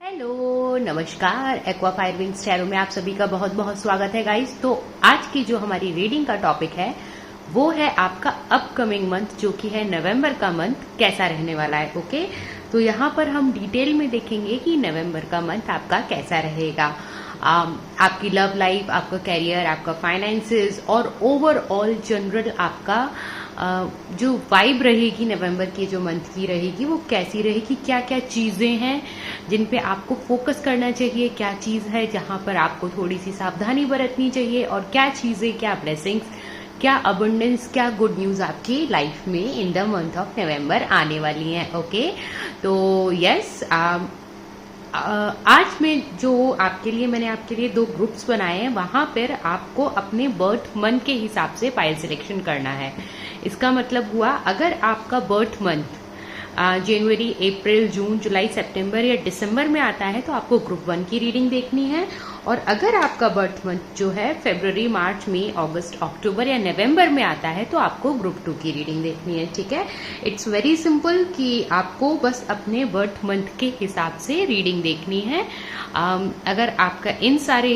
Hello नमस्कार, aqua fire wings tarot में आप सभी का बहुत बहुत स्वागत है गाइस। तो आज की जो हमारी रीडिंग का टॉपिक है वो है आपका अपकमिंग मंथ, जो कि है नवंबर का मंथ कैसा रहने वाला है। ओके, तो यहाँ पर हम डिटेल में देखेंगे कि नवंबर का मंथ आपका कैसा रहेगा। आपकी लव लाइफ, आपका कैरियर, आपका फाइनेंसेस और ओवरऑल जनरल आपका जो वाइब रहेगी नवंबर की, जो मंथ की रहेगी वो कैसी रहेगी। क्या क्या चीजें हैं जिन पे आपको फोकस करना चाहिए, क्या चीज है जहां पर आपको थोड़ी सी सावधानी बरतनी चाहिए, और क्या चीजें, क्या ब्लेसिंग्स, क्या अबंडेंस, क्या गुड न्यूज आपकी लाइफ में इन द मंथ ऑफ नवंबर आने वाली हैं। ओके, तो यस, आज में जो मैंने आपके लिए 2 ग्रुप्स बनाए हैं, वहां पर आपको अपने बर्थ मंथ के हिसाब से पाइल सिलेक्शन करना है। इसका मतलब हुआ, अगर आपका बर्थ मंथ जनवरी, अप्रैल, जून, जुलाई, सितंबर या दिसंबर में आता है तो आपको ग्रुप 1 की रीडिंग देखनी है। और अगर आपका बर्थ मंथ जो है फरवरी, मार्च, मई, अगस्त, अक्टूबर या नवंबर में आता है तो आपको ग्रुप 2 की रीडिंग देखनी है। ठीक है, इट्स वेरी सिंपल कि आपको बस अपने बर्थ मंथ के हिसाब से रीडिंग देखनी है। अगर आपका इन सारे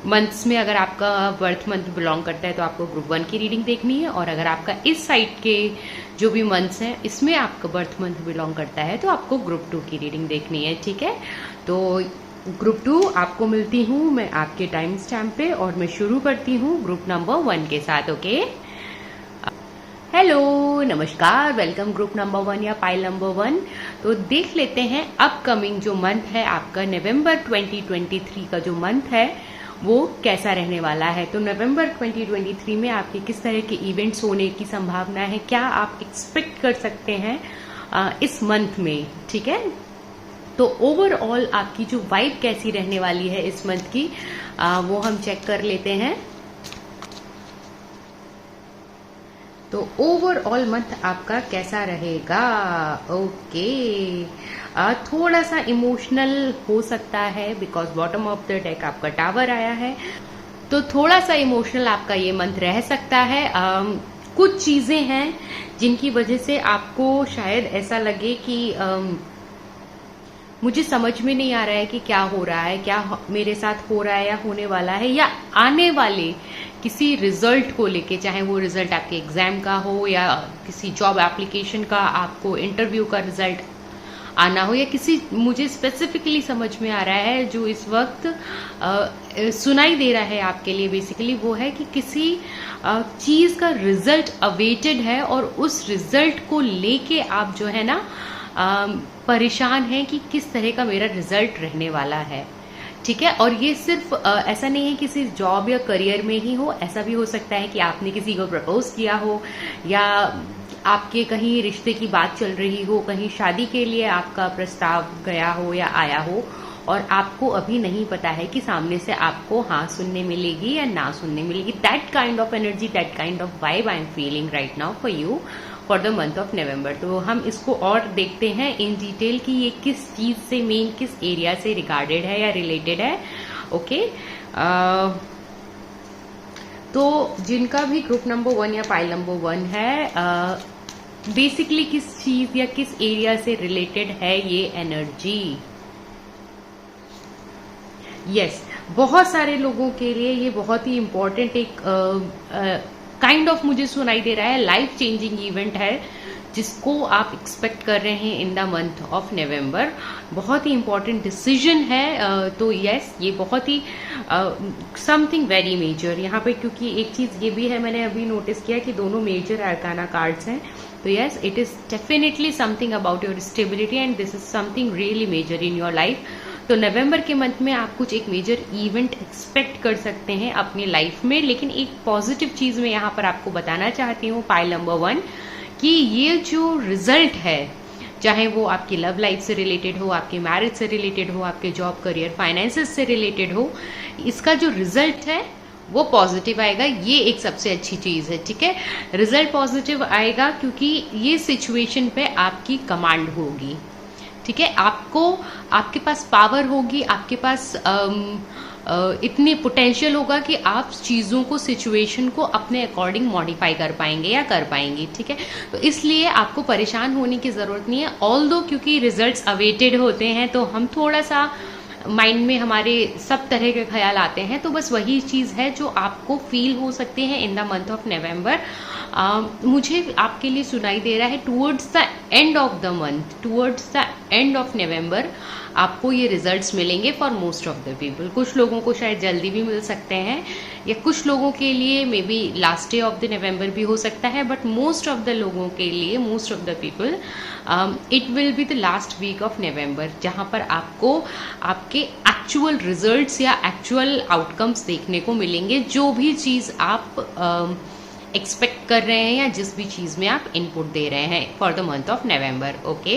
मंथ्स में अगर आपका बर्थ मंथ बिलोंग करता है तो आपको ग्रुप 1 की रीडिंग देखनी है, और अगर आपका इस साइड के जो भी मंथ्स हैं इसमें आपका बर्थ मंथ बिलोंग करता है तो आपको ग्रुप 2 की रीडिंग देखनी है। ठीक है, तो ग्रुप 2 आपको मिलती हूँ मैं आपके टाइम स्टैम्प पे, और मैं शुरू करती हूँ ग्रुप नंबर 1 के साथ। ओके, हेलो नमस्कार, वेलकम ग्रुप नंबर 1 या पाइल नंबर 1। तो देख लेते हैं अपकमिंग जो मंथ है आपका नवंबर 2023 का जो मंथ है वो कैसा रहने वाला है। तो नवंबर 2023 में आपके किस तरह के इवेंट्स होने की संभावना है, क्या आप एक्सपेक्ट कर सकते हैं इस मंथ में। ठीक है, तो ओवरऑल आपकी जो वाइब कैसी रहने वाली है इस मंथ की, वो हम चेक कर लेते हैं। तो ओवरऑल मंथ आपका कैसा रहेगा। ओके, थोड़ा सा इमोशनल हो सकता है because bottom of the deck आपका टावर आया है, तो थोड़ा सा इमोशनल आपका ये मंथ रह सकता है। कुछ चीजें हैं जिनकी वजह से आपको शायद ऐसा लगे कि मुझे समझ में नहीं आ रहा है कि क्या हो रहा है, क्या मेरे साथ हो रहा है या होने वाला है, या आने वाले किसी रिजल्ट को लेके, चाहे वो रिजल्ट आपके एग्जाम का हो या किसी जॉब एप्लीकेशन का, आपको इंटरव्यू का रिजल्ट आना हो, या किसी, मुझे स्पेसिफिकली समझ में आ रहा है जो इस वक्त सुनाई दे रहा है आपके लिए बेसिकली, वो है कि किसी चीज का रिजल्ट अवेटेड है और उस रिजल्ट को लेके आप जो है ना परेशान हैं कि किस तरह का मेरा रिजल्ट रहने वाला है। ठीक है, और ये सिर्फ ऐसा नहीं है कि सिर्फ जॉब या करियर में ही हो, ऐसा भी हो सकता है कि आपने किसी को प्रपोज किया हो, या आपके कहीं रिश्ते की बात चल रही हो, कहीं शादी के लिए आपका प्रस्ताव गया हो या आया हो, और आपको अभी नहीं पता है कि सामने से आपको हाँ सुनने मिलेगी या ना सुनने मिलेगी। That kind of energy, that kind of vibe I am feeling right now for you for the month of नवंबर। तो हम इसको और देखते हैं इन डिटेल कि ये किस चीज से, मेन किस एरिया से रिगार्डेड है या रिलेटेड है। ओके, तो जिनका भी ग्रुप नंबर 1 या पाइल नंबर 1 है, बेसिकली किस चीज या किस एरिया से रिलेटेड है ये एनर्जी। यस, बहुत सारे लोगों के लिए ये बहुत ही इंपॉर्टेंट एक काइंड ऑफ मुझे सुनाई दे रहा है लाइफ चेंजिंग इवेंट है जिसको आप एक्सपेक्ट कर रहे हैं इन द मंथ ऑफ नवंबर। बहुत ही इंपॉर्टेंट डिसीजन है। तो यस, ये बहुत ही समथिंग वेरी मेजर यहाँ पे, क्योंकि एक चीज ये भी है, मैंने अभी नोटिस किया कि दोनों मेजर अरकाना कार्ड्स हैं। तो yes, it is definitely something about your stability and this is something really major in your life. तो नवंबर के मंथ में आप कुछ एक मेजर इवेंट एक्सपेक्ट कर सकते हैं अपनी लाइफ में। लेकिन एक पॉजिटिव चीज मैं यहाँ पर आपको बताना चाहती हूँ पाइल नंबर 1, कि ये जो रिजल्ट है, चाहे वो आपकी लव लाइफ से रिलेटेड हो, आपके मैरिज से रिलेटेड हो, आपके जॉब, करियर, फाइनेंसेस से रिलेटेड हो, इसका जो रिजल्ट है वो पॉजिटिव आएगा। ये एक सबसे अच्छी चीज है। ठीक है, रिजल्ट पॉजिटिव आएगा क्योंकि ये सिचुएशन पे आपकी कमांड होगी। ठीक है, आपके पास पावर होगी, आपके पास इतनी पोटेंशियल होगा कि आप चीज़ों को, सिचुएशन को अपने अकॉर्डिंग मॉडिफाई कर पाएंगे या कर पाएंगे। ठीक है, तो इसलिए आपको परेशान होने की ज़रूरत नहीं है। ऑल दो क्योंकि रिजल्ट्स अवेटेड होते हैं तो हम थोड़ा सा माइंड में हमारे सब तरह के ख्याल आते हैं, तो बस वही चीज़ है जो आपको फील हो सकते हैं इन द मंथ ऑफ नवंबर। मुझे आपके लिए सुनाई दे रहा है towards the end of the month, towards the end of November आपको ये रिजल्ट्स मिलेंगे for most of the people. कुछ लोगों को शायद जल्दी भी मिल सकते हैं या कुछ लोगों के लिए may be last day of the नवंबर भी हो सकता है, बट मोस्ट ऑफ द लोगों के लिए, most of the people, it will be the last week of November जहाँ पर आपको आपके एक्चुअल रिजल्ट्स या एक्चुअल आउटकम्स देखने को मिलेंगे, जो भी चीज़ आप एक्सपेक्ट कर रहे हैं या जिस भी चीज़ में आप इनपुट दे रहे हैं for the month of November. Okay,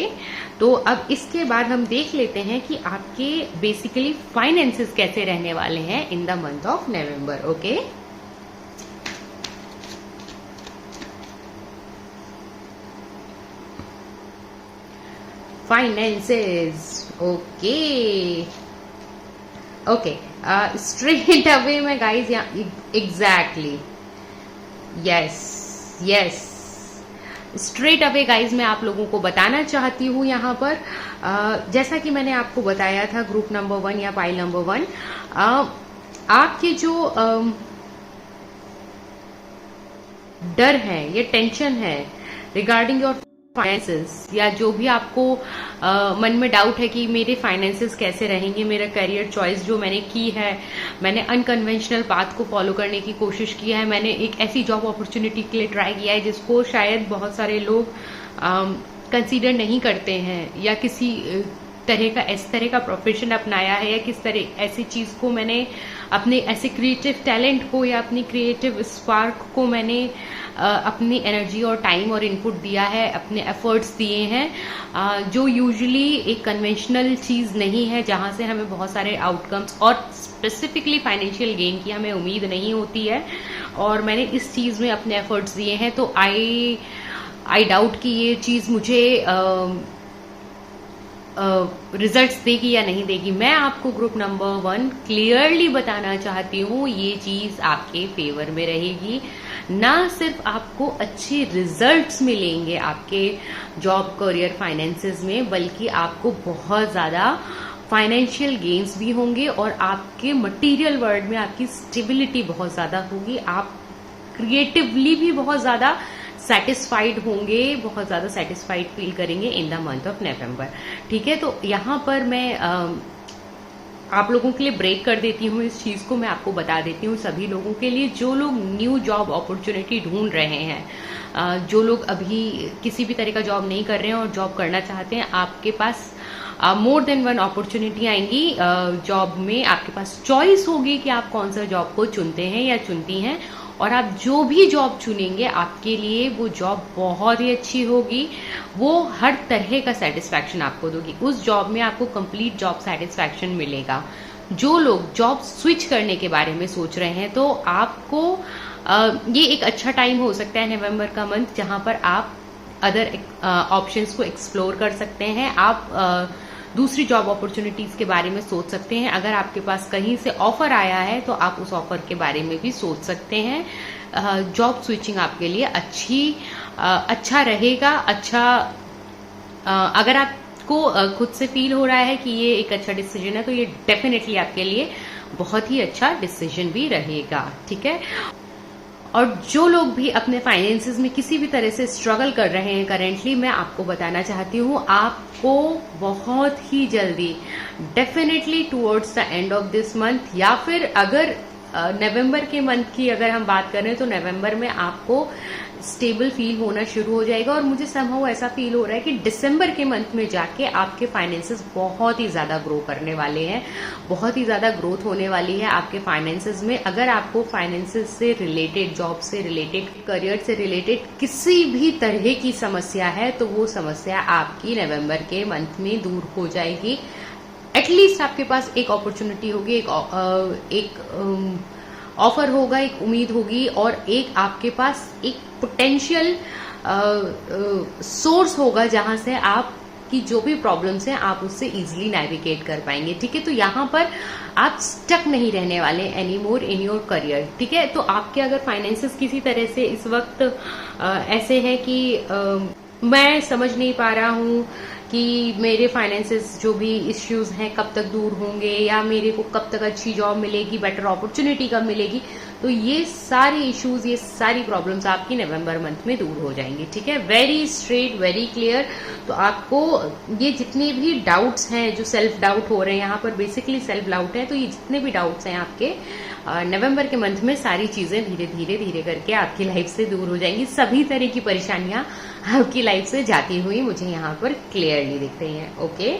तो अब इसके बाद हम देख लेते हैं कि आपके बेसिकली फाइनेंसेस कैसे रहने वाले हैं इन the month of November. Okay, finances. Okay okay, straight away में गाइज यहाँ exactly yes yes, straight away guys मैं आप लोगों को बताना चाहती हूँ यहाँ पर, जैसा कि मैंने आपको बताया था ग्रुप नंबर 1 या पाइल नंबर 1, आपके जो डर है, ये टेंशन है रिगार्डिंग योर फाइनेंसेस, या जो भी आपको मन में डाउट है कि मेरे फाइनेंसेस कैसे रहेंगे, मेरा करियर चॉइस जो मैंने की है, मैंने अनकन्वेंशनल पाथ को फॉलो करने की कोशिश की है, मैंने एक ऐसी जॉब अपॉर्चुनिटी के लिए ट्राई किया है जिसको शायद बहुत सारे लोग कंसीडर नहीं करते हैं, या किसी इस तरह का प्रोफेशन अपनाया है, या किस तरह ऐसी चीज़ को मैंने अपने ऐसे क्रिएटिव टैलेंट को या अपनी क्रिएटिव स्पार्क को मैंने अपनी एनर्जी और टाइम और इनपुट दिया है, अपने एफर्ट्स दिए हैं, जो यूजुअली एक कन्वेंशनल चीज़ नहीं है, जहाँ से हमें बहुत सारे आउटकम्स और स्पेसिफिकली फाइनेंशियल गेन की हमें उम्मीद नहीं होती है, और मैंने इस चीज़ में अपने एफर्ट्स दिए हैं, तो आई डाउट कि ये चीज़ मुझे रिजल्ट्स देगी या नहीं देगी। मैं आपको ग्रुप नंबर 1 क्लियरली बताना चाहती हूँ, ये चीज़ आपके फेवर में रहेगी। ना सिर्फ आपको अच्छे रिजल्ट्स मिलेंगे आपके जॉब, करियर, फाइनेंसेस में, बल्कि आपको बहुत ज़्यादा फाइनेंशियल गेन्स भी होंगे, और आपके मटेरियल वर्ल्ड में आपकी स्टेबिलिटी बहुत ज़्यादा होगी। आप क्रिएटिवली भी बहुत ज़्यादा सेटिस्फाइड होंगे, बहुत ज़्यादा सेटिस्फाइड फील करेंगे इन द मंथ ऑफ नवंबर। ठीक है, तो यहाँ पर मैं आप लोगों के लिए ब्रेक कर देती हूँ इस चीज़ को, मैं आपको बता देती हूँ सभी लोगों के लिए जो लोग न्यू जॉब अपॉर्चुनिटी ढूंढ रहे हैं, जो लोग अभी किसी भी तरह का जॉब नहीं कर रहे हैं और जॉब करना चाहते हैं, आपके पास मोर देन वन अपॉर्चुनिटी आएंगी जॉब में। आपके पास चॉइस होगी कि आप कौन सा जॉब को चुनते हैं या चुनती हैं, और आप जो भी जॉब चुनेंगे आपके लिए वो जॉब बहुत ही अच्छी होगी, वो हर तरह का सेटिस्फैक्शन आपको दोगी। उस जॉब में आपको कंप्लीट जॉब सेटिस्फैक्शन मिलेगा। जो लोग जॉब स्विच करने के बारे में सोच रहे हैं, तो आपको ये एक अच्छा टाइम हो सकता है नवंबर का मंथ, जहां पर आप अदर ऑप्शंस को एक्सप्लोर कर सकते हैं। आप दूसरी जॉब अपॉर्चुनिटीज के बारे में सोच सकते हैं। अगर आपके पास कहीं से ऑफर आया है तो आप उस ऑफर के बारे में भी सोच सकते हैं। जॉब स्विचिंग आपके लिए अच्छा रहेगा। अगर आपको खुद से फील हो रहा है कि ये एक अच्छा डिसीजन है, तो ये डेफिनेटली आपके लिए बहुत ही अच्छा डिसीजन भी रहेगा। ठीक है, और जो लोग भी अपने फाइनेंसेस में किसी भी तरह से स्ट्रगल कर रहे हैं करेंटली, मैं आपको बताना चाहती हूँ, आपको बहुत ही जल्दी definitely towards the end of this month, या फिर अगर नवंबर के मंथ की अगर हम बात करें तो नवंबर में आपको स्टेबल फील होना शुरू हो जाएगा। और मुझे समहाउ ऐसा फील हो रहा है कि दिसंबर के मंथ में जाके आपके फाइनेंसेस बहुत ही ज्यादा ग्रो करने वाले हैं, बहुत ही ज्यादा ग्रोथ होने वाली है आपके फाइनेंसेस में। अगर आपको फाइनेंसेस से रिलेटेड, जॉब से रिलेटेड, करियर से रिलेटेड किसी भी तरह की समस्या है, तो वो समस्या आपकी नवंबर के मंथ में दूर हो जाएगी। एटलीस्ट आपके पास एक अपॉर्चुनिटी होगी, एक ऑफर होगा, एक उम्मीद होगी, और एक आपके पास एक पोटेंशियल सोर्स होगा जहां से आप आपकी जो भी प्रॉब्लम्स हैं आप उससे इजीली नेविगेट कर पाएंगे। ठीक है, तो यहाँ पर आप स्टक नहीं रहने वाले any more in your career. ठीक है, तो आपके अगर फाइनेंसेस किसी तरह से इस वक्त ऐसे हैं कि मैं समझ नहीं पा रहा हूँ कि मेरे फाइनेंसेस जो भी इश्यूज हैं कब तक दूर होंगे, या मेरे को कब तक अच्छी जॉब मिलेगी, बेटर अपॉर्चुनिटी कब मिलेगी, तो ये सारे इश्यूज, ये सारी प्रॉब्लम्स आपकी नवंबर मंथ में दूर हो जाएंगी। ठीक है, वेरी स्ट्रेट, वेरी क्लियर। तो आपको ये जितने भी डाउट्स हैं, जो सेल्फ डाउट हो रहे हैं, यहाँ पर बेसिकली सेल्फ डाउट है, तो ये जितने भी डाउट्स हैं आपके नवंबर के मंथ में सारी चीजें धीरे धीरे धीरे करके आपकी लाइफ से दूर हो जाएंगी। सभी तरह की परेशानियां आपकी लाइफ से जाती हुई मुझे यहाँ पर क्लियरली दिख रही हैं। ओके,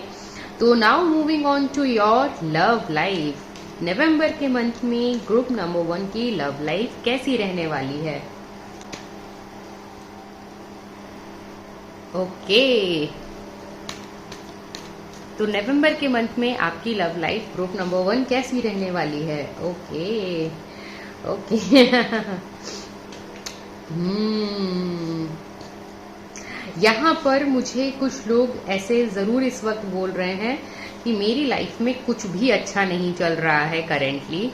तो now moving on to your love life. नवंबर के मंथ में ग्रुप नंबर 1 की लव लाइफ कैसी रहने वाली है? ओके, तो नवंबर के मंथ में आपकी लव लाइफ ग्रुप नंबर 1 कैसी रहने वाली है? ओके ओके यहाँ पर मुझे कुछ लोग ऐसे जरूर इस वक्त बोल रहे हैं कि मेरी लाइफ में कुछ भी अच्छा नहीं चल रहा है करेंटली,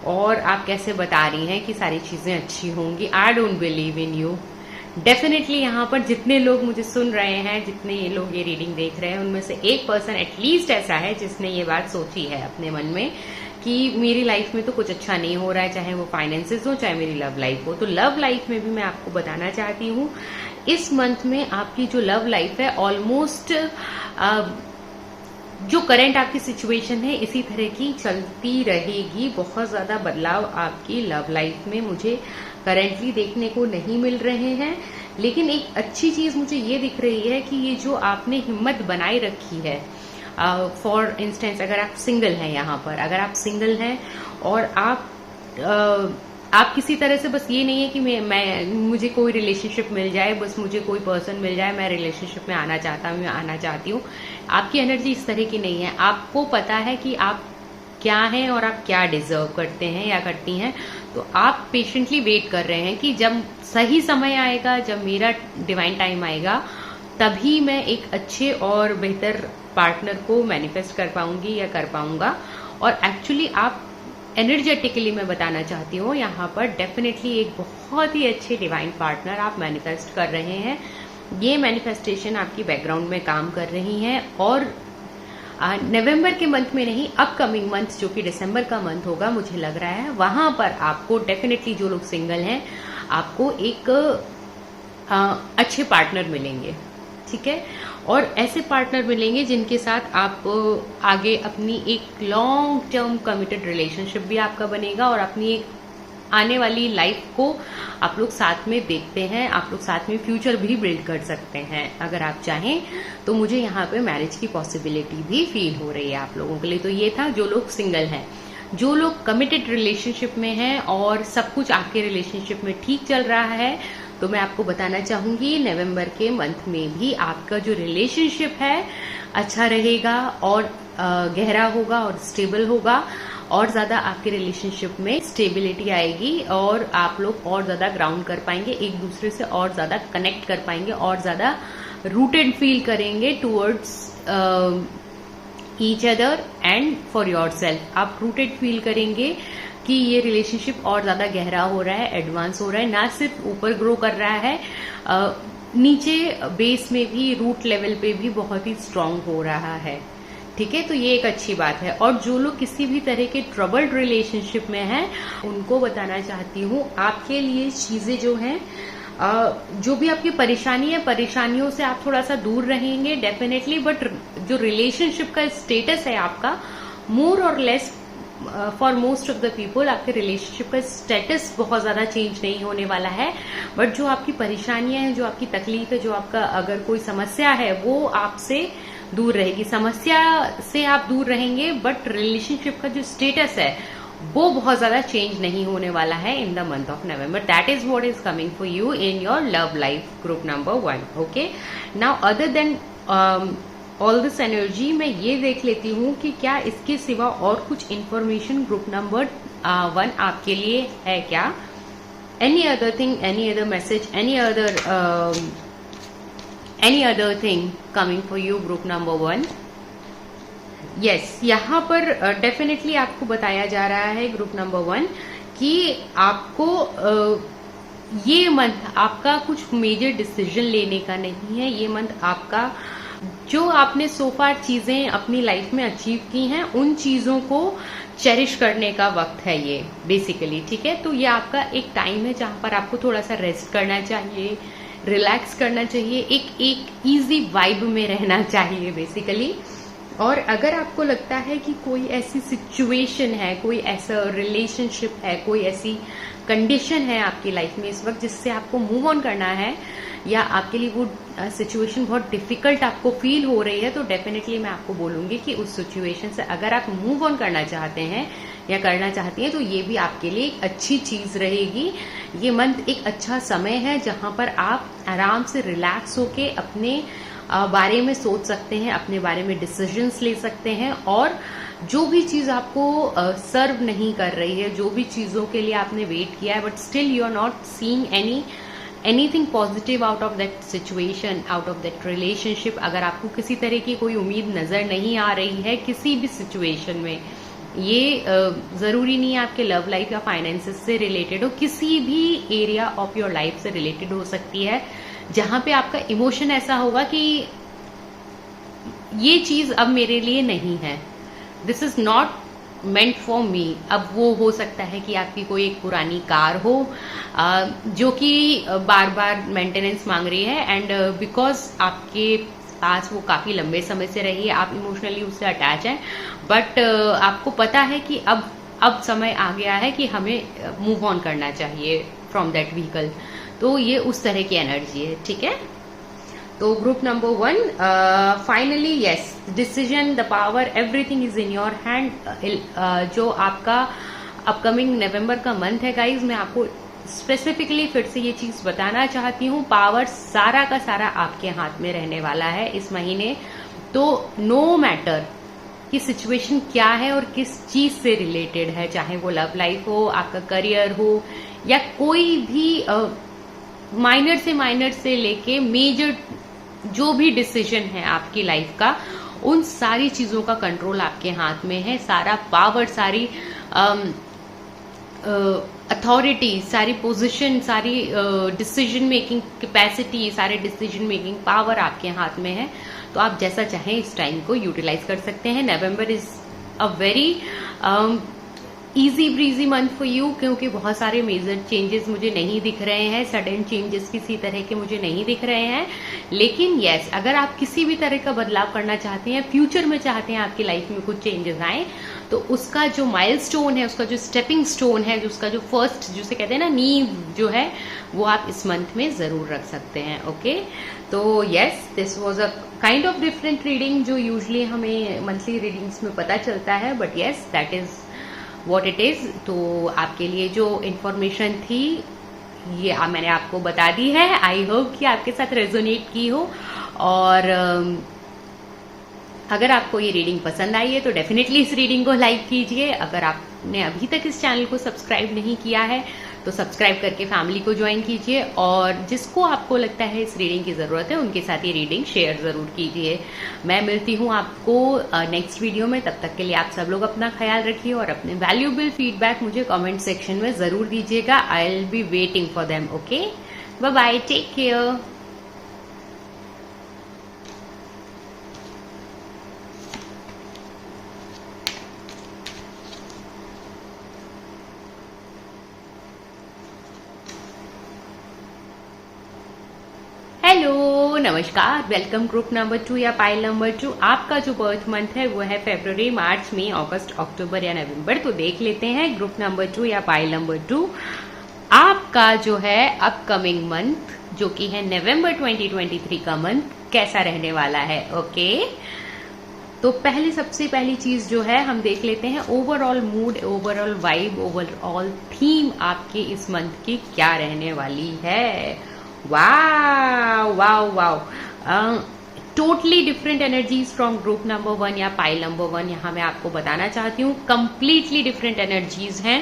और आप कैसे बता रही हैं कि सारी चीजें अच्छी होंगी। I don't believe in you. Definitely यहाँ पर जितने लोग मुझे सुन रहे हैं, जितने ये लोग ये रीडिंग देख रहे हैं, उनमें से एक पर्सन एटलीस्ट ऐसा है जिसने ये बात सोची है अपने मन में कि मेरी लाइफ में तो कुछ अच्छा नहीं हो रहा है, चाहे वो फाइनेंसेस हो, चाहे मेरी लव लाइफ हो। तो लव लाइफ में भी मैं आपको बताना चाहती हूँ, इस मंथ में आपकी जो लव लाइफ है ऑलमोस्ट जो करंट आपकी सिचुएशन है इसी तरह की चलती रहेगी। बहुत ज्यादा बदलाव आपकी लव लाइफ में मुझे करंटली देखने को नहीं मिल रहे हैं, लेकिन एक अच्छी चीज मुझे ये दिख रही है कि ये जो आपने हिम्मत बनाई रखी है, फॉर इंस्टेंस अगर आप सिंगल हैं, यहाँ पर अगर आप सिंगल हैं और आप किसी तरह से, बस ये नहीं है कि मुझे कोई रिलेशनशिप मिल जाए, बस मुझे कोई पर्सन मिल जाए, मैं रिलेशनशिप में आना चाहता हूँ या आना चाहती हूँ। आपकी एनर्जी इस तरह की नहीं है। आपको पता है कि आप क्या हैं और आप क्या डिजर्व करते हैं या करती हैं, तो आप पेशेंटली वेट कर रहे हैं कि जब सही समय आएगा, जब मेरा डिवाइन टाइम आएगा, तभी मैं एक अच्छे और बेहतर पार्टनर को मैनिफेस्ट कर पाऊंगी या कर पाऊंगा। और एक्चुअली आप एनर्जेटिकली मैं बताना चाहती हूँ यहाँ पर डेफिनेटली एक बहुत ही अच्छे डिवाइन पार्टनर आप मैनिफेस्ट कर रहे हैं। ये मैनिफेस्टेशन आपकी बैकग्राउंड में काम कर रही है, और नवंबर के मंथ में नहीं, अपकमिंग मंथ जो कि दिसंबर का मंथ होगा, मुझे लग रहा है वहां पर आपको डेफिनेटली, जो लोग सिंगल हैं, आपको एक अच्छे पार्टनर मिलेंगे। ठीक है, और ऐसे पार्टनर मिलेंगे जिनके साथ आप आगे अपनी एक लॉन्ग टर्म कमिटेड रिलेशनशिप भी आपका बनेगा, और अपनी एक आने वाली लाइफ को आप लोग साथ में देखते हैं, आप लोग साथ में फ्यूचर भी बिल्ड कर सकते हैं अगर आप चाहें। तो मुझे यहाँ पे मैरिज की पॉसिबिलिटी भी फील हो रही है आप लोगों के लिए। तो ये था जो लोग सिंगल हैं। जो लोग कमिटेड रिलेशनशिप में हैं और सब कुछ आपके रिलेशनशिप में ठीक चल रहा है, तो मैं आपको बताना चाहूंगी नवंबर के मंथ में भी आपका जो रिलेशनशिप है अच्छा रहेगा और गहरा होगा और स्टेबल होगा, और ज्यादा आपके रिलेशनशिप में स्टेबिलिटी आएगी, और आप लोग और ज्यादा ग्राउंड कर पाएंगे, एक दूसरे से और ज्यादा कनेक्ट कर पाएंगे, और ज्यादा रूटेड फील करेंगे towards each other and for your self. आप रूटेड फील करेंगे कि ये रिलेशनशिप और ज्यादा गहरा हो रहा है, एडवांस हो रहा है, ना सिर्फ ऊपर ग्रो कर रहा है, नीचे बेस में भी, रूट लेवल पे भी बहुत ही स्ट्रांग हो रहा है। ठीक है, तो ये एक अच्छी बात है। और जो लोग किसी भी तरह के ट्रबल्ड रिलेशनशिप में हैं, उनको बताना चाहती हूँ, आपके लिए चीजें जो हैं, जो भी आपकी परेशानी है, परेशानियों से आप थोड़ा सा दूर रहेंगे डेफिनेटली, बट जो रिलेशनशिप का स्टेटस है आपका, मोर और less for most of the people, आपके रिलेशनशिप का स्टेटस बहुत ज्यादा चेंज नहीं होने वाला है, बट जो आपकी परेशानियां हैं, जो आपकी तकलीफ है, जो आपका अगर कोई समस्या है, वो आपसे दूर रहेगी। समस्या से आप दूर रहेंगे, बट रिलेशनशिप का जो स्टेटस है वो बहुत ज्यादा चेंज नहीं होने वाला है in the month of November. That is what is coming for you in your love life group number 1। Okay, now other than all this energy, मैं ये देख लेती हूँ कि क्या इसके सिवा और कुछ इंफॉर्मेशन ग्रुप नंबर 1 आपके लिए है क्या? Any other thing, any other message, any other any other thing coming for you group number 1? Yes, यहाँ पर डेफिनेटली आपको बताया जा रहा है ग्रुप नंबर 1 कि आपको ये मंथ आपका कुछ मेजर डिसीजन लेने का नहीं है। ये मंथ आपका जो आपने सो फार चीजें अपनी लाइफ में अचीव की हैं उन चीजों को चेरिश करने का वक्त है ये बेसिकली, ठीक है। तो ये आपका एक टाइम है जहां पर आपको थोड़ा सा रेस्ट करना चाहिए, रिलैक्स करना चाहिए, एक इजी वाइब में रहना चाहिए बेसिकली। और अगर आपको लगता है कि कोई ऐसी सिचुएशन है, कोई ऐसा रिलेशनशिप है, कोई ऐसी कंडीशन है आपकी लाइफ में इस वक्त जिससे आपको मूव ऑन करना है, या आपके लिए वो सिचुएशन बहुत डिफिकल्ट आपको फील हो रही है, तो डेफिनेटली मैं आपको बोलूंगी कि उस सिचुएशन से अगर आप मूव ऑन करना चाहते हैं या करना चाहती हैं तो ये भी आपके लिए एक अच्छी चीज रहेगी। ये मंथ एक अच्छा समय है जहां पर आप आराम से रिलैक्स होके अपने बारे में सोच सकते हैं, अपने बारे में डिसीजंस ले सकते हैं, और जो भी चीज आपको सर्व नहीं कर रही है, जो भी चीजों के लिए आपने वेट किया है but still you are not seeing anything positive out of that situation, out of that relationship, अगर आपको किसी तरह की कोई उम्मीद नजर नहीं आ रही है किसी भी सिचुएशन में, ये जरूरी नहीं है आपके लव लाइफ या फाइनेंसेस से रिलेटेड हो, किसी भी एरिया ऑफ योर लाइफ से रिलेटेड हो सकती है, जहां पे आपका इमोशन ऐसा होगा कि ये चीज अब मेरे लिए नहीं है, this is not meant for me. अब वो हो सकता है कि आपकी कोई एक पुरानी कार हो जो कि बार बार मेंटेनेंस मांग रही है, एंड बिकॉज आपके पास वो काफी लंबे समय से रही है, आप इमोशनली उससे अटैच हैं, बट आपको पता है कि अब समय आ गया है कि हमें मूव ऑन करना चाहिए फ्रॉम दैट व्हीकल। तो ये उस तरह की एनर्जी है, ठीक है। तो group number 1, finally yes, decision, the power, everything is in your hand. जो आपका अपकमिंग नवंबर का मंथ है गाइज, मैं आपको स्पेसिफिकली फिर से ये चीज बताना चाहती हूँ, पावर सारा का सारा आपके हाथ में रहने वाला है इस महीने। तो नो मैटर कि सिचुएशन क्या है और किस चीज से रिलेटेड है, चाहे वो लव लाइफ हो, आपका करियर हो, या कोई भी माइनर से लेके मेजर जो भी डिसीजन है आपकी लाइफ का, उन सारी चीजों का कंट्रोल आपके हाथ में है। सारा पावर, सारी अथॉरिटी, सारी पोजीशन, सारी डिसीजन मेकिंग कैपेसिटी, सारे डिसीजन मेकिंग पावर आपके हाथ में है। तो आप जैसा चाहें इस टाइम को यूटिलाइज कर सकते हैं। November is a very easy breezy month for you, क्योंकि बहुत सारे मेजर चेंजेस मुझे नहीं दिख रहे हैं, सडन चेंजेस किसी तरह के मुझे नहीं दिख रहे हैं। लेकिन यस, अगर आप किसी भी तरह का बदलाव करना चाहते हैं, फ्यूचर में चाहते हैं आपकी लाइफ में कुछ चेंजेस आए, तो उसका जो माइलस्टोन है, उसका जो स्टेपिंग स्टोन है, उसका जो फर्स्ट जिसे कहते हैं ना नींव जो है, वो आप इस मंथ में जरूर रख सकते हैं। ओके, तो yes, this was a kind of different reading जो यूजुअली हमें मंथली रीडिंग्स में पता चलता है, but yes, that is what it is. तो आपके लिए जो इन्फॉर्मेशन थी ये मैंने आपको बता दी है। आई होप कि आपके साथ रेजोनेट की हो, और अगर आपको ये रीडिंग पसंद आई है तो डेफिनेटली इस रीडिंग को लाइक कीजिए। अगर आपने अभी तक इस चैनल को सब्सक्राइब नहीं किया है तो सब्सक्राइब करके फैमिली को ज्वाइन कीजिए, और जिसको आपको लगता है इस रीडिंग की जरूरत है उनके साथ ये रीडिंग शेयर जरूर कीजिए। मैं मिलती हूँ आपको नेक्स्ट वीडियो में। तब तक के लिए आप सब लोग अपना ख्याल रखिए और अपने वैल्यूएबल फीडबैक मुझे कमेंट सेक्शन में जरूर दीजिएगा। I will be waiting for them. Okay, bye bye, take care. Hello, नमस्कार, वेलकम ग्रुप नंबर 2 या पाइल नंबर 2। आपका जो बर्थ मंथ है वो है फरवरी, मार्च, मई, अगस्त, अक्टूबर या नवंबर। तो देख लेते हैं ग्रुप नंबर 2 या पाइल नंबर 2 आपका जो है अपकमिंग मंथ जो कि है नवंबर 2023 का मंथ कैसा रहने वाला है। ओके, तो सबसे पहली चीज जो है हम देख लेते हैं overall mood, overall vibe, overall theme आपके इस मंथ की क्या रहने वाली है। Wow wow wow, totally different energies from group number 1 या पाइल नंबर 1। यहाँ मैं आपको बताना चाहती हूँ कंप्लीटली डिफरेंट एनर्जीज हैं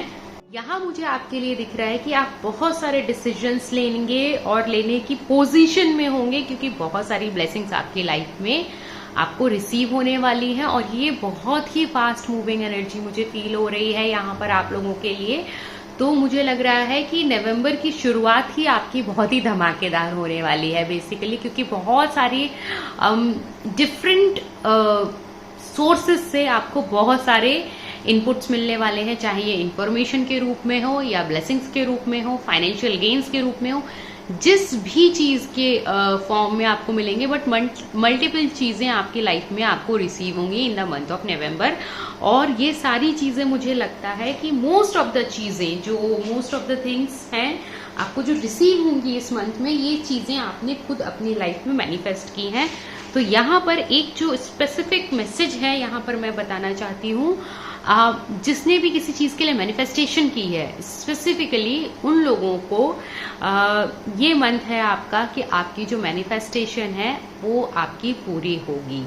यहाँ मुझे आपके लिए दिख रहा है कि आप बहुत सारे डिसीजंस लेंगे और लेने की पोजीशन में होंगे, क्योंकि बहुत सारी ब्लेसिंग्स आपकी लाइफ में आपको रिसीव होने वाली हैं और ये बहुत ही फास्ट मूविंग एनर्जी मुझे फील हो रही है यहाँ पर आप लोगों के लिए। तो मुझे लग रहा है कि नवंबर की शुरुआत ही आपकी बहुत ही धमाकेदार होने वाली है बेसिकली, क्योंकि बहुत सारी डिफरेंट सोर्सेस से आपको बहुत सारे इनपुट्स मिलने वाले हैं, चाहे ये इंफॉर्मेशन के रूप में हो या ब्लेसिंग्स के रूप में हो, फाइनेंशियल गेन्स के रूप में हो, जिस भी चीज के फॉर्म में आपको मिलेंगे, बट मल्टीपल चीजें आपकी लाइफ में आपको रिसीव होंगी इन द मंथ ऑफ नवंबर। और ये सारी चीजें मुझे लगता है कि मोस्ट ऑफ द थिंग्स हैं आपको जो रिसीव होंगी इस मंथ में, ये चीजें आपने खुद अपनी लाइफ में मैनिफेस्ट की हैं। तो यहाँ पर एक जो स्पेसिफिक मैसेज है यहाँ पर मैं बताना चाहती हूँ, जिसने भी किसी चीज के लिए मैनिफेस्टेशन की है, स्पेसिफिकली उन लोगों को ये मंथ है आपका कि आपकी जो मैनिफेस्टेशन है वो आपकी पूरी होगी।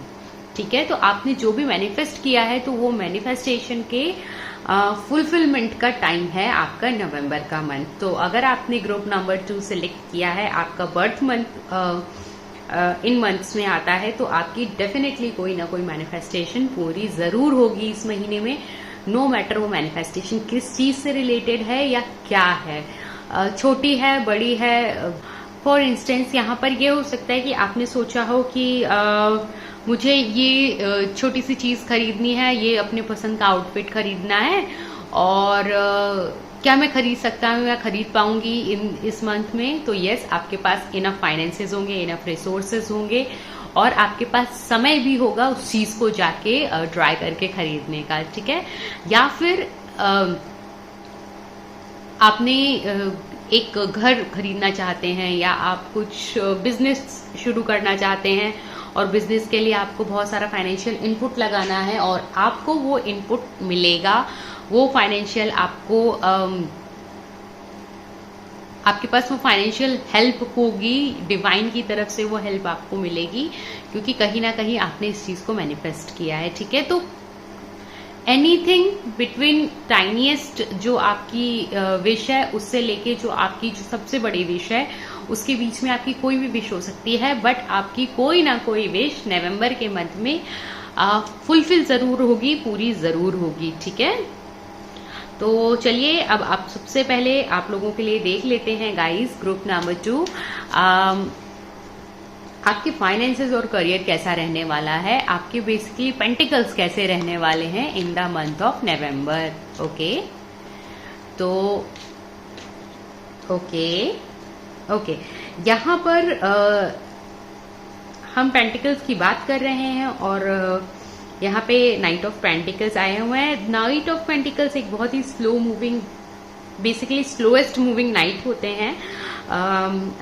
ठीक है, तो आपने जो भी मैनिफेस्ट किया है तो वो मैनिफेस्टेशन के फुलफिलमेंट का टाइम है आपका नवंबर का मंथ। तो अगर आपने ग्रुप नंबर 2 सिलेक्ट किया है, आपका बर्थ मंथ इन मंथ्स में आता है, तो आपकी डेफिनेटली कोई ना कोई मैनिफेस्टेशन पूरी जरूर होगी इस महीने में, नो मैटर वो मैनिफेस्टेशन किस चीज से रिलेटेड है या क्या है, छोटी है बड़ी है। फॉर इंस्टेंस यहाँ पर ये हो सकता है कि आपने सोचा हो कि मुझे ये छोटी सी चीज खरीदनी है, ये अपने पसंद का आउटफिट खरीदना है, और क्या मैं खरीद सकता हूँ या खरीद पाऊंगी इस मंथ में। तो यस, आपके पास इनफ फाइनेंसेस होंगे, इनफ रिसोर्सेज होंगे, और आपके पास समय भी होगा उस चीज को जाके ट्राई करके खरीदने का। ठीक है, या फिर आपने एक घर खरीदना चाहते हैं, या आप कुछ बिजनेस शुरू करना चाहते हैं और बिजनेस के लिए आपको बहुत सारा फाइनेंशियल इनपुट लगाना है, और आपको वो इनपुट मिलेगा, वो फाइनेंशियल आपको आपके पास वो फाइनेंशियल हेल्प होगी, डिवाइन की तरफ से वो हेल्प आपको मिलेगी, क्योंकि कहीं ना कहीं आपने इस चीज को मैनिफेस्ट किया है। ठीक है, तो एनीथिंग बिटवीन टाइनीएस्ट जो आपकी विश है उससे लेके जो आपकी जो सबसे बड़ी विश है उसके बीच में आपकी कोई भी विश हो सकती है, बट आपकी कोई ना कोई विश नवंबर के मंथ में फुलफिल जरूर होगी, पूरी जरूर होगी। ठीक है, तो चलिए अब आप सबसे पहले आप लोगों के लिए देख लेते हैं गाइस ग्रुप नंबर 2, आपके फाइनेंसेस और करियर कैसा रहने वाला है, आपके बेसिकली पेंटिकल्स कैसे रहने वाले हैं इन the month of November. Okay, तो ओके यहाँ पर हम पेंटिकल्स की बात कर रहे हैं, और यहाँ पे नाइट ऑफ पेंटिकल्स आए हुए हैं। नाइट ऑफ पेंटिकल्स एक बहुत ही slow moving, basically slowest moving knight होते हैं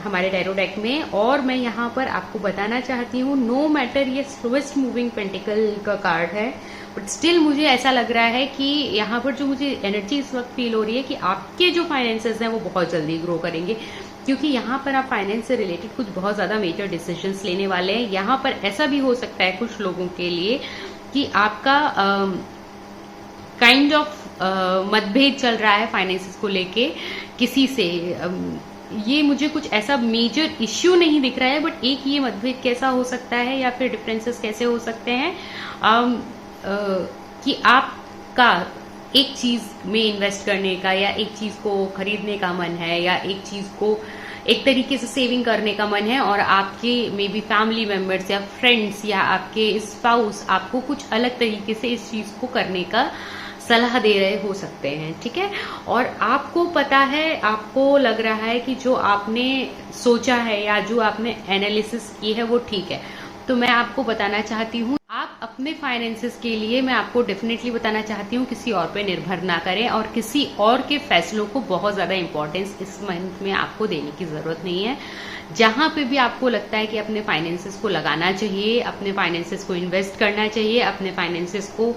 हमारे टैरो डेक में, और मैं यहाँ पर आपको बताना चाहती हूँ, नो मैटर ये स्लोएस्ट मूविंग पेंटिकल का कार्ड है, बट स्टिल मुझे ऐसा लग रहा है कि यहाँ पर जो मुझे एनर्जी इस वक्त फील हो रही है कि आपके जो फाइनेंसेस हैं वो बहुत जल्दी ग्रो करेंगे, क्योंकि यहाँ पर आप फाइनेंस से रिलेटेड कुछ बहुत ज्यादा मेजर डिसीजंस लेने वाले हैं। यहाँ पर ऐसा भी हो सकता है कुछ लोगों के लिए कि आपका काइंड ऑफ मतभेद चल रहा है फाइनेंसेस को लेके किसी से। ये मुझे कुछ ऐसा मेजर इश्यू नहीं दिख रहा है, बट एक ये मतभेद कैसा हो सकता है या फिर डिफरेंसेस कैसे हो सकते हैं कि आपका एक चीज में इन्वेस्ट करने का या एक चीज को खरीदने का मन है, या एक चीज को एक तरीके से सेविंग करने का मन है, और आपके मे बी फैमिली मेंबर्स या फ्रेंड्स या आपके स्पाउस आपको कुछ अलग तरीके से इस चीज को करने का सलाह दे रहे हो सकते हैं। ठीक है, और आपको पता है, आपको लग रहा है कि जो आपने सोचा है या जो आपने एनालिसिस की है वो ठीक है। तो मैं आपको बताना चाहती हूँ, आप अपने फाइनेंसेस के लिए, मैं आपको डेफिनेटली बताना चाहती हूँ, किसी और पे निर्भर ना करें, और किसी और के फैसलों को बहुत ज्यादा इंपॉर्टेंस इस मंथ में आपको देने की जरूरत नहीं है। जहां पे भी आपको लगता है कि अपने फाइनेंसेस को लगाना चाहिए, अपने फाइनेंसेस को इन्वेस्ट करना चाहिए, अपने फाइनेंसेस को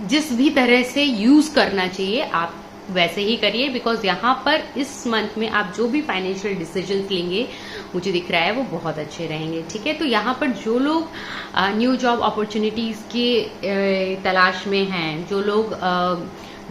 जिस भी तरह से यूज करना चाहिए आप वैसे ही करिए, बिकॉज यहाँ पर इस मंथ में आप जो भी फाइनेंशियल डिसीजंस लेंगे मुझे दिख रहा है वो बहुत अच्छे रहेंगे। ठीक है, तो यहाँ पर जो लोग न्यू जॉब अपॉर्चुनिटीज की तलाश में हैं, जो लोग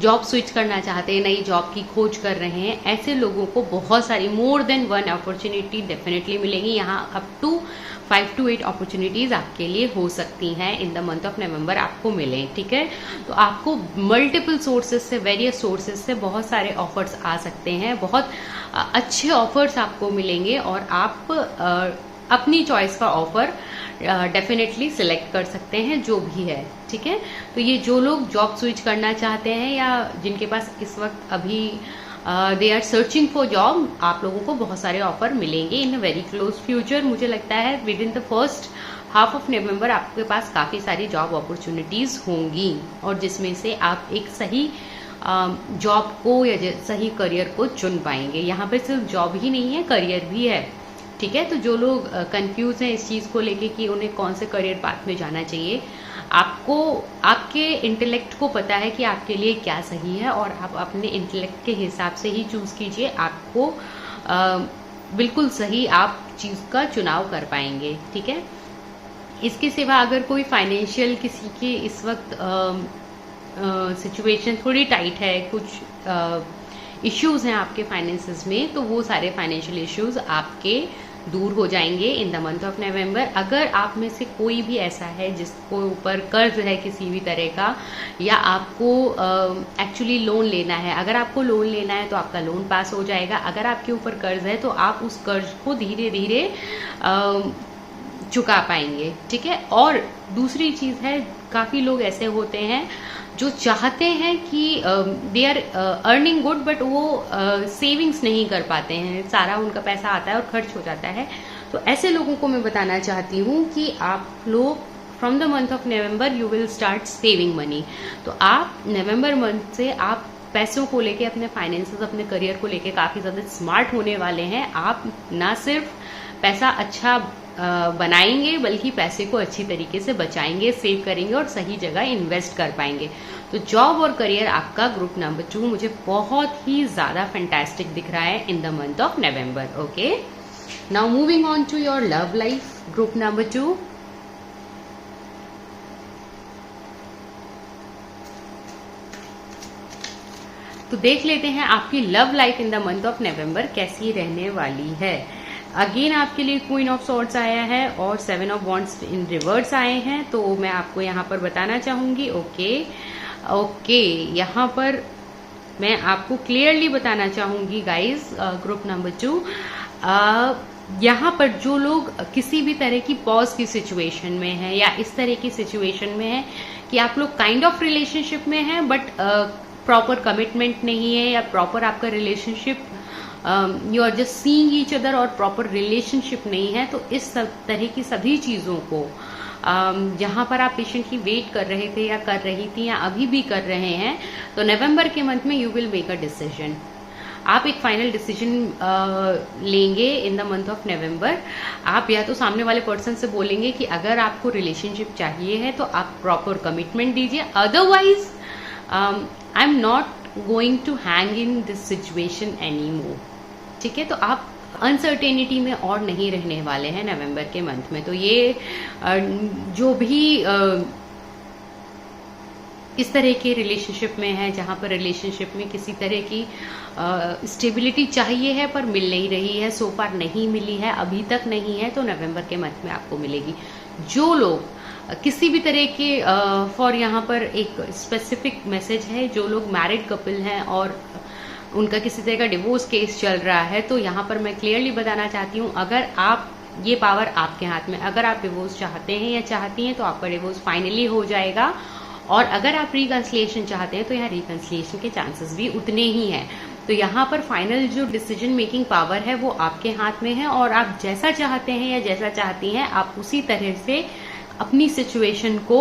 जॉब स्विच करना चाहते हैं, नई जॉब की खोज कर रहे हैं, ऐसे लोगों को बहुत सारी more than one opportunity definitely मिलेंगी। यहाँ अप टू 5 to 8 अपॉर्चुनिटीज आपके लिए हो सकती हैं इन द मंथ ऑफ नवंबर आपको मिले, ठीक है। तो आपको मल्टीपल सोर्सेज से, वेरियस सोर्सेज से बहुत सारे ऑफर्स आ सकते हैं, बहुत अच्छे ऑफर्स आपको मिलेंगे और आप अपनी चॉइस का ऑफर डेफिनेटली सिलेक्ट कर सकते हैं जो भी है, ठीक है। तो ये जो लोग जॉब स्विच करना चाहते हैं या जिनके पास इस वक्त अभी they are searching for job, आप लोगों को बहुत सारे ऑफर मिलेंगे in a very close future. मुझे लगता है within the first half of November आपके पास काफ़ी सारी जॉब अपॉर्चुनिटीज़ होंगी और जिसमें से आप एक सही जॉब को या सही करियर को चुन पाएंगे। यहाँ पे सिर्फ जॉब ही नहीं है, करियर भी है, ठीक है। तो जो लोग कंफ्यूज हैं इस चीज़ को लेके कि उन्हें कौन से करियर पाथ में जाना चाहिए, आपको आपके इंटेलेक्ट को पता है कि आपके लिए क्या सही है और आप अपने इंटेलेक्ट के हिसाब से ही चूज कीजिए, आपको बिल्कुल सही आप चीज़ का चुनाव कर पाएंगे, ठीक है। इसके सिवा अगर कोई फाइनेंशियल किसी की इस वक्त सिचुएशन थोड़ी टाइट है, कुछ इश्यूज हैं आपके फाइनेंसेस में, तो वो सारे फाइनेंशियल इश्यूज आपके दूर हो जाएंगे इन द मंथ ऑफ नवंबर। अगर आप में से कोई भी ऐसा है जिसको ऊपर कर्ज है किसी भी तरह का, या आपको एक्चुअली लोन लेना है, अगर आपको लोन लेना है तो आपका लोन पास हो जाएगा। अगर आपके ऊपर कर्ज है तो आप उस कर्ज को धीरे धीरे चुका पाएंगे, ठीक है। और दूसरी चीज़ है, काफ़ी लोग ऐसे होते हैं जो चाहते हैं कि they are earning good but वो सेविंग्स नहीं कर पाते हैं, सारा उनका पैसा आता है और खर्च हो जाता है। तो ऐसे लोगों को मैं बताना चाहती हूँ कि आप लोग from the month of November you will start saving money. तो आप नवंबर मंथ से आप पैसों को लेके, अपने फाइनेंसेस, अपने करियर को लेके काफ़ी ज़्यादा स्मार्ट होने वाले हैं। आप ना सिर्फ पैसा अच्छा बनाएंगे बल्कि पैसे को अच्छी तरीके से बचाएंगे, सेव करेंगे और सही जगह इन्वेस्ट कर पाएंगे। तो जॉब और करियर आपका ग्रुप नंबर 2 मुझे बहुत ही ज़्यादा फैंटास्टिक दिख रहा है in the month of November. Okay, now moving on to your love life group number 2। तो देख लेते हैं आपकी love life in the month of November कैसी रहने वाली है। अगेन आपके लिए क्वीन ऑफ सॉर्ड्स आया है और 7 ऑफ वॉन्ड्स इन रिवर्स आए हैं। तो मैं आपको यहाँ पर बताना चाहूंगी, ओके, यहाँ पर मैं आपको क्लियरली बताना चाहूंगी गाइस, ग्रुप नंबर 2, यहाँ पर जो लोग किसी भी तरह की पॉज की सिचुएशन में है या इस तरह की सिचुएशन में है कि आप लोग काइंड ऑफ रिलेशनशिप में हैं बट प्रॉपर कमिटमेंट नहीं है, या प्रॉपर आपका relationship you are just seeing each other और प्रॉपर रिलेशनशिप नहीं है, तो इस सब तरह की सभी चीज़ों को जहाँ पर आप पेशेंटली वेट कर रहे थे या कर रही थी या अभी भी कर रहे हैं, तो नवंबर के मंथ में you will make a decision. आप एक फाइनल डिसीजन लेंगे इन द मंथ ऑफ नवंबर। आप या तो सामने वाले पर्सन से बोलेंगे कि अगर आपको रिलेशनशिप चाहिए है तो आप प्रॉपर कमिटमेंट दीजिए, otherwise I am not going to hang in this situation any more, ठीक है। तो आप अनसर्टेनिटी में और नहीं रहने वाले हैं नवंबर के मंथ में। तो ये जो भी इस तरह के रिलेशनशिप में है, जहाँ पर रिलेशनशिप में किसी तरह की स्टेबिलिटी चाहिए है पर मिल नहीं रही है, सो फार नहीं मिली है, अभी तक नहीं है, तो नवंबर के मंथ में आपको मिलेगी। जो लोग किसी भी तरह के फॉर यहाँ पर एक स्पेसिफिक मैसेज है, जो लोग मैरिड कपल हैं और उनका किसी तरह का डिवोर्स केस चल रहा है, तो यहाँ पर मैं क्लियरली बताना चाहती हूँ, अगर आप, ये पावर आपके हाथ में, अगर आप डिवोर्स चाहते हैं या चाहती हैं तो आपका डिवोर्स फाइनली हो जाएगा, और अगर आप रिकंसिलिएशन चाहते हैं तो यहाँ रिकंसिलिएशन के चांसेस भी उतने ही हैं। तो यहाँ पर फाइनल जो डिसीजन मेकिंग पावर है वो आपके हाथ में है, और आप जैसा चाहते हैं या जैसा चाहती हैं आप उसी तरह से अपनी सिचुएशन को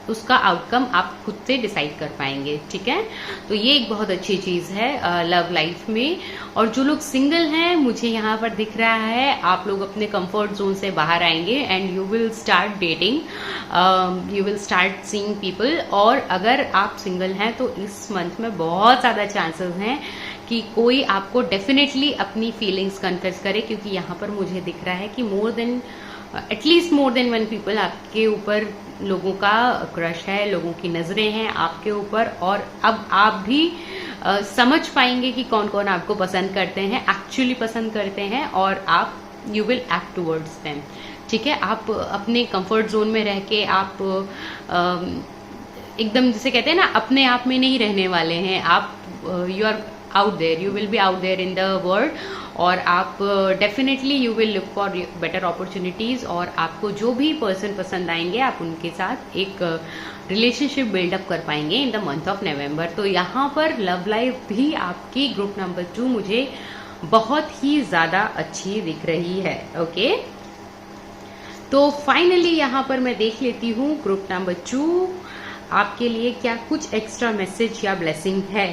उसका आउटकम आप खुद से डिसाइड कर पाएंगे, ठीक है। तो ये एक बहुत अच्छी चीज़ है लव लाइफ में। और जो लोग सिंगल हैं, मुझे यहाँ पर दिख रहा है आप लोग अपने कंफर्ट जोन से बाहर आएंगे and you will start dating, you will start seeing people. और अगर आप सिंगल हैं तो इस मंथ में बहुत ज़्यादा चांसेस हैं कि कोई आपको डेफिनेटली अपनी फीलिंग्स कन्फेस करे, क्योंकि यहाँ पर मुझे दिख रहा है कि at least more than one people आपके ऊपर लोगों का क्रश है, लोगों की नजरें हैं आपके ऊपर, और अब आप भी समझ पाएंगे कि कौन कौन आपको पसंद करते हैं, एक्चुअली पसंद करते हैं, और आप you will act towards them. ठीक है, आप अपने कंफर्ट जोन में रह के आप एकदम जिसे कहते हैं ना अपने आप में नहीं रहने वाले हैं आप। You are out there, you will be out there in the world, और आप definitely you will look for better opportunities, और आपको जो भी पर्सन पसंद आएंगे आप उनके साथ एक रिलेशनशिप बिल्डअप कर पाएंगे इन द मंथ ऑफ नवंबर। तो यहाँ पर लव लाइफ भी आपकी ग्रुप नंबर 2 मुझे बहुत ही ज्यादा अच्छी दिख रही है। ओके, तो फाइनली यहाँ पर मैं देख लेती हूँ ग्रुप नंबर 2 आपके लिए क्या कुछ एक्स्ट्रा मैसेज या ब्लेसिंग है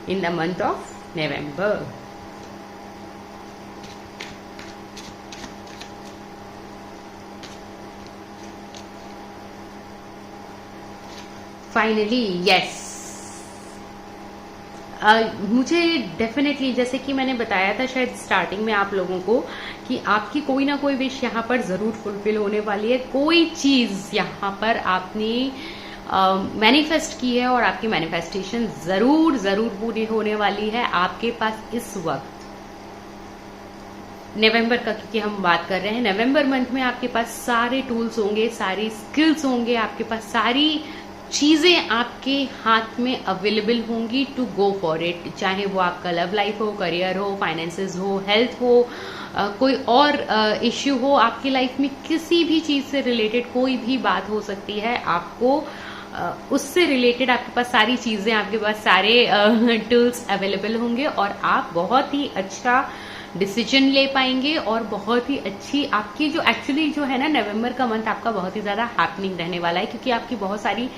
in the month of November. Finally yes, मुझे डेफिनेटली जैसे कि मैंने बताया था शायद स्टार्टिंग में आप लोगों को कि आपकी कोई ना कोई विश यहाँ पर जरूर फुलफिल होने वाली है। कोई चीज यहाँ पर आपने मैनिफेस्ट की है और आपकी मैनिफेस्टेशन जरूर जरूर पूरी होने वाली है आपके पास इस वक्त नवंबर का, क्योंकि हम बात कर रहे हैं नवंबर मंथ में आपके पास सारे टूल्स होंगे, सारी स्किल्स होंगे, आपके पास सारी चीजें आपके हाथ में अवेलेबल होंगी टू गो फॉर इट। चाहे वो आपका लव लाइफ हो, करियर हो, फाइनेंसेस हो, हेल्थ हो, कोई और इश्यू हो आपकी लाइफ में, किसी भी चीज से रिलेटेड कोई भी बात हो सकती है, आपको उससे रिलेटेड आपके पास सारी चीजें, आपके पास सारे टूल्स अवेलेबल होंगे, और आप बहुत ही अच्छा डिसीजन ले पाएंगे, और बहुत ही अच्छी आपकी जो एक्चुअली जो है ना नवंबर का मंथ आपका बहुत ही ज्यादा हैपनिंग रहने वाला है, क्योंकि आपकी बहुत सारी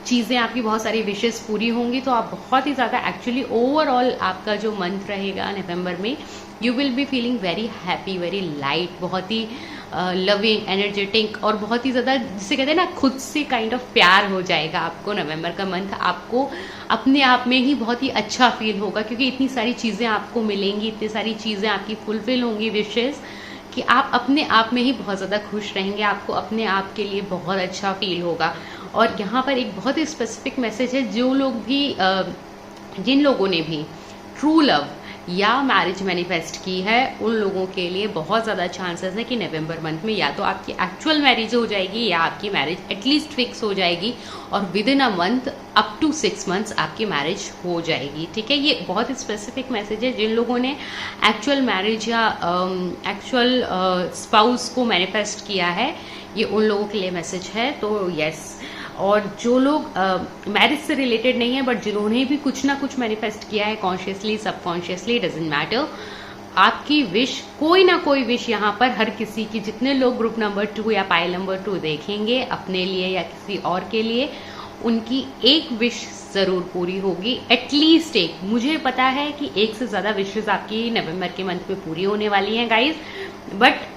चीजें, आपकी बहुत सारी विशेष पूरी होंगी। तो आप बहुत ही ज्यादा एक्चुअली ओवरऑल आपका जो मंथ रहेगा नवंबर में, you will be feeling very happy, very light, बहुत ही लविंग, एनर्जेटिक, और बहुत ही ज्यादा जिसे कहते हैं ना खुद से काइंड ऑफ प्यार हो जाएगा आपको। नवंबर का मंथ आपको अपने आप में ही बहुत ही अच्छा फील होगा, क्योंकि इतनी सारी चीजें आपको मिलेंगी, इतनी सारी चीजें आपकी फुलफिल होंगी विशेष, कि आप अपने आप में ही बहुत ज्यादा खुश रहेंगे, आपको अपने आप के लिए बहुत अच्छा फील होगा। और यहाँ पर एक बहुत ही स्पेसिफिक मैसेज है, जो लोग भी जिन लोगों ने भी ट्रू लव या मैरिज मैनिफेस्ट की है उन लोगों के लिए बहुत ज्यादा चांसेस है कि नवंबर मंथ में या तो आपकी एक्चुअल मैरिज हो जाएगी या आपकी मैरिज एटलीस्ट फिक्स हो जाएगी, और within a month up to 6 months आपकी मैरिज हो जाएगी। ठीक है, ये बहुत ही स्पेसिफिक मैसेज है। जिन लोगों ने एक्चुअल मैरिज या एक्चुअल स्पाउस को मैनिफेस्ट किया है, ये उन लोगों के लिए मैसेज है। तो यस, और जो लोग मैरिज से रिलेटेड नहीं है बट जिन्होंने भी कुछ ना कुछ मैनिफेस्ट किया है कॉन्शियसली, सबकॉन्शियसली, डजंट मैटर, आपकी विश, कोई ना कोई विश यहाँ पर हर किसी की, जितने लोग ग्रुप नंबर 2 या पाइल नंबर 2 देखेंगे अपने लिए या किसी और के लिए, उनकी एक विश जरूर पूरी होगी, एटलीस्ट एक। मुझे पता है कि एक से ज्यादा विशेष आपकी नवंबर के मंथ में पूरी होने वाली हैं गाइज, बट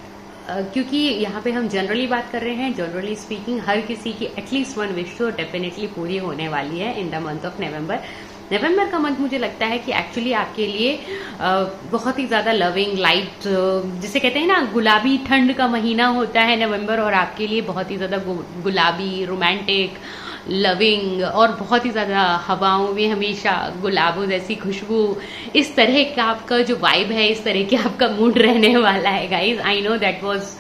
क्योंकि यहाँ पे हम जनरली बात कर रहे हैं, जनरली स्पीकिंग हर किसी की एटलीस्ट 1 विश तो डेफिनेटली पूरी होने वाली है in the month of November. नवंबर का मंथ मुझे लगता है कि एक्चुअली आपके लिए बहुत ही ज्यादा लविंग, लाइट, जिसे कहते हैं ना गुलाबी ठंड का महीना होता है नवंबर, और आपके लिए बहुत ही ज्यादा गुलाबी, रोमांटिक, लविंग, और बहुत ही ज्यादा हवाओं में हमेशा गुलाबों जैसी खुशबू, इस तरह का आपका जो वाइब है, इस तरह के आपका मूड रहने वाला है guys. I know that was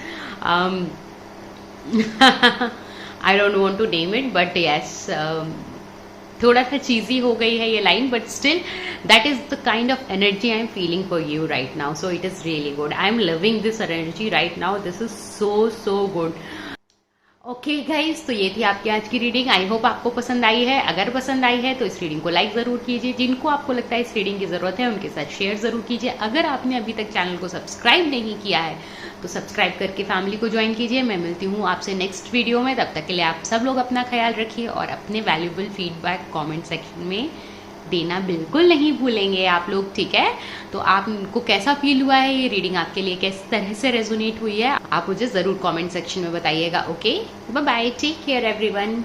I don't want to name it, but yes, थोड़ा सा चीजी हो गई है ये line, but still that is the kind of energy I am feeling for you right now, so it is really good. I am loving this energy right now, this is so good. Okay guys, तो ये थी आपकी आज की reading. I hope आपको पसंद आई है। अगर पसंद आई है तो इस रीडिंग को लाइक जरूर कीजिए, जिनको आपको लगता है इस रीडिंग की जरूरत है उनके साथ शेयर जरूर कीजिए। अगर आपने अभी तक चैनल को सब्सक्राइब नहीं किया है तो सब्सक्राइब करके फैमिली को ज्वाइन कीजिए। मैं मिलती हूँ आपसे नेक्स्ट वीडियो में, तब तक के लिए आप सब लोग अपना ख्याल रखिए, और अपने वैल्यूबल फीडबैक कॉमेंट सेक्शन में देना बिल्कुल नहीं भूलेंगे आप लोग, ठीक है। तो आपको कैसा फील हुआ है, ये रीडिंग आपके लिए किस तरह से रेजोनेट हुई है, आप मुझे जरूर कमेंट सेक्शन में बताइएगा। Okay, bye bye, take care everyone.